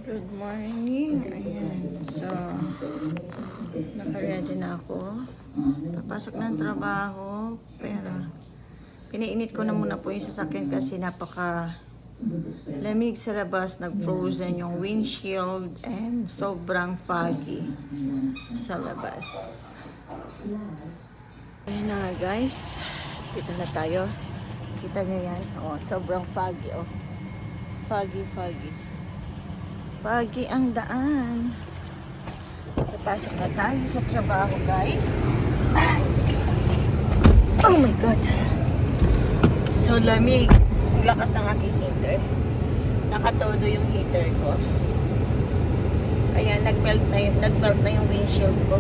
Good morning. Ayan. So, naka-ready na ako. Papasok ng trabaho. Pero, piniinit ko na muna po yung sasakyan kasi napaka lamig sa labas. Nag-frozen yung windshield and sobrang foggy sa labas. Ayan na nga guys. Dito na tayo. Kita nyo yan. Oh, sobrang foggy. Oh. Foggy. Foggy ang daan. Papasok na tayo sa trabaho, guys. Oh my God. So lamig. Ang lakas ng aking heater. Nakatodo yung heater ko. Ayan, nag-melt na yung windshield ko.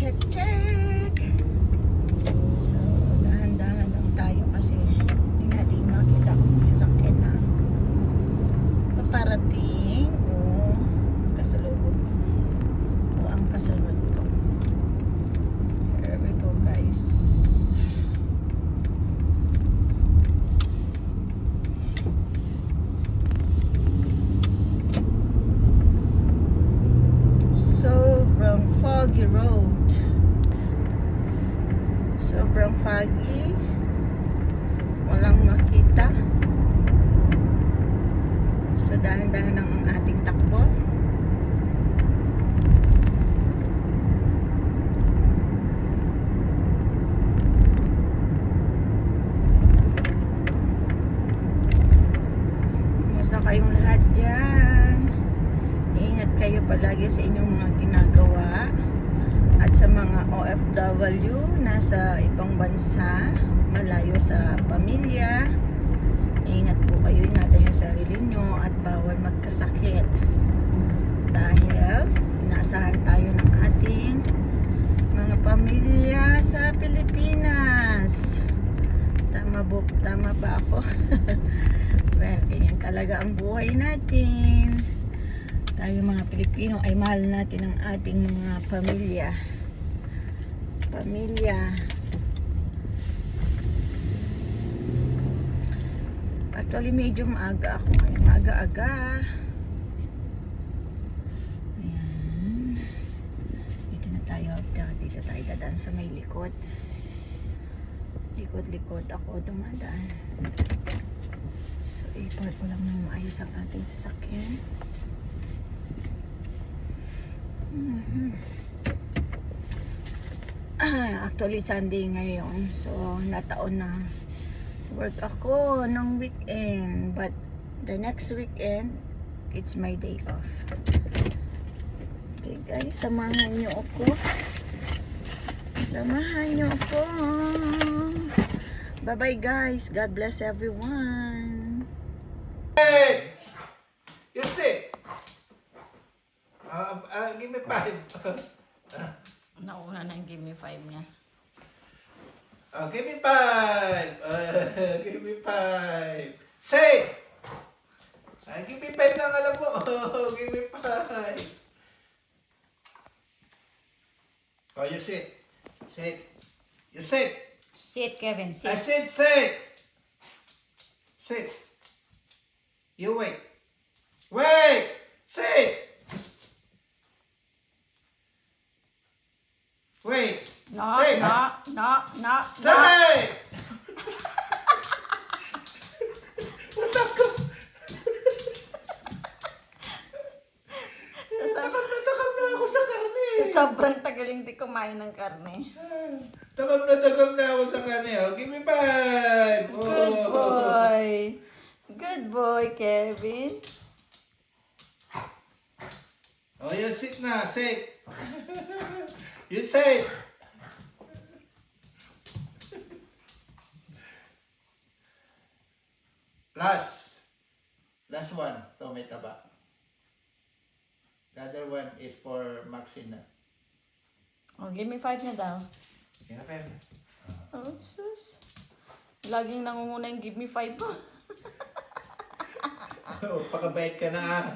Check. So, dahan-dahan lang tayo kasi hindi natin makita kung sasakyan na paparating o kasalubong o ang kasunod ko. Here we go, guys. Sobrang foggy road. Sobrang foggy. Walang makita. So dahan-dahan ang ating takbo. Kumusta kayong lahat dyan? Ingat kayo palagi sa inyong mga ginagawa. At sa mga OFW nasa ibang bansa, malayo sa pamilya, ingat po kayo, ingatan yung sarili nyo at bawal magkasakit dahil inasahan tayo ng ating mga pamilya sa Pilipinas. Tama ba ako? Well, ganyan talaga ang buhay natin. Tayo mga Pilipino ay mahal natin ang ating mga pamilya. Actually medyo maaga ako ngayon. Maaga-aga. Ayan. Dito na tayo. Dito tayo dadaan sa may likod. Likod ako dumadaan. So i-park ko lang ng maayos ang ating sasakyan. Actually Sunday ngayon, so nataon na work ako ng weekend, but the next weekend it's my day off. Okay guys, samahan nyo ako. Bye bye guys, God bless everyone. Hey, you sit. Give me 5. Nauna na yung give me 5 niya. Oh, give me 5. Give me 5. Sit. Give me 5 lang alam mo. Give me 5. Oh, you sit. Sit. You sit. Sit, Kevin. I Sit. said sit. Sit. You wait. Wait. Sit. Wait. No, Sit. no. Sit. Takam na ako sa karne. Sobrang tagal hindi kumain ng karne. Takam na ako sa karne. Oh, give me 5. Good boy. Good boy, Kevin. Oh, you sit na. Sit. You sit. Last one. To may taba. The other one is for Maxine. Oh, give me 5 na daw. Kaya pa yun. Oh, sus. Laging nangunguna yung give me 5 po. Oh, pakabait ka na ah.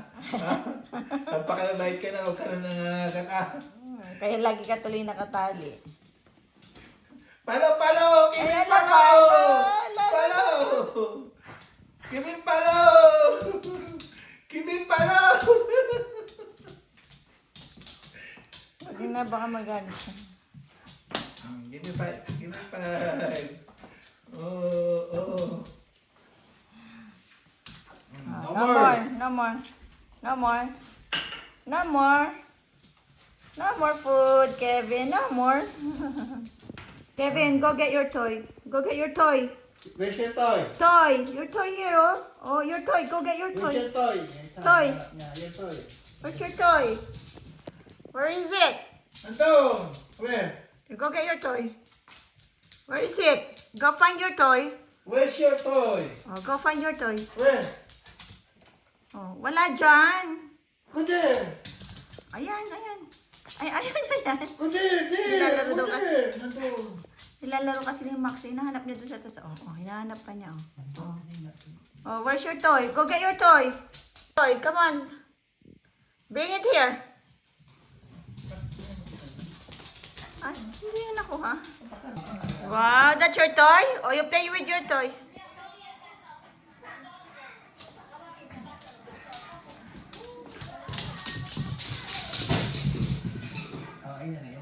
Pakabait ka na. Huwag ka na nangangagat ah. Kaya lagi ka tuloy nakatali. Palo! Ayan Give me na, palo! palo! Palo! Give me palo! Give me palo! Huwag na, baka magalit siya. Give me 5. Give me 5. Oh. No more food, Kevin. No more. Kevin, go get your toy. Go get your toy. Where's your toy? Toy. Your toy here, oh. Oh, your toy. Go get your Where's toy. your toy? Toy. Your toy. Where's your toy? Where is it? Andun! Where? Go get your toy. Where is it? Go find your toy. Where's your toy? Oh, go find your toy. Where? Oh, wala dyan. Go there! Ayan. Ay, ayan. Go there! Nilalaro daw kasi. there! Nandun! Nilalaro kasi ni Max. Hinahanap niya doon sa taas. Oh, hinahanap pa niya. Oh, where's your toy? Go get your toy. Toy, come on. Bring it here. Ay, hindi yan ako, ha? Wow, that's your toy? Oh, you play with your toy. Oh, ayan.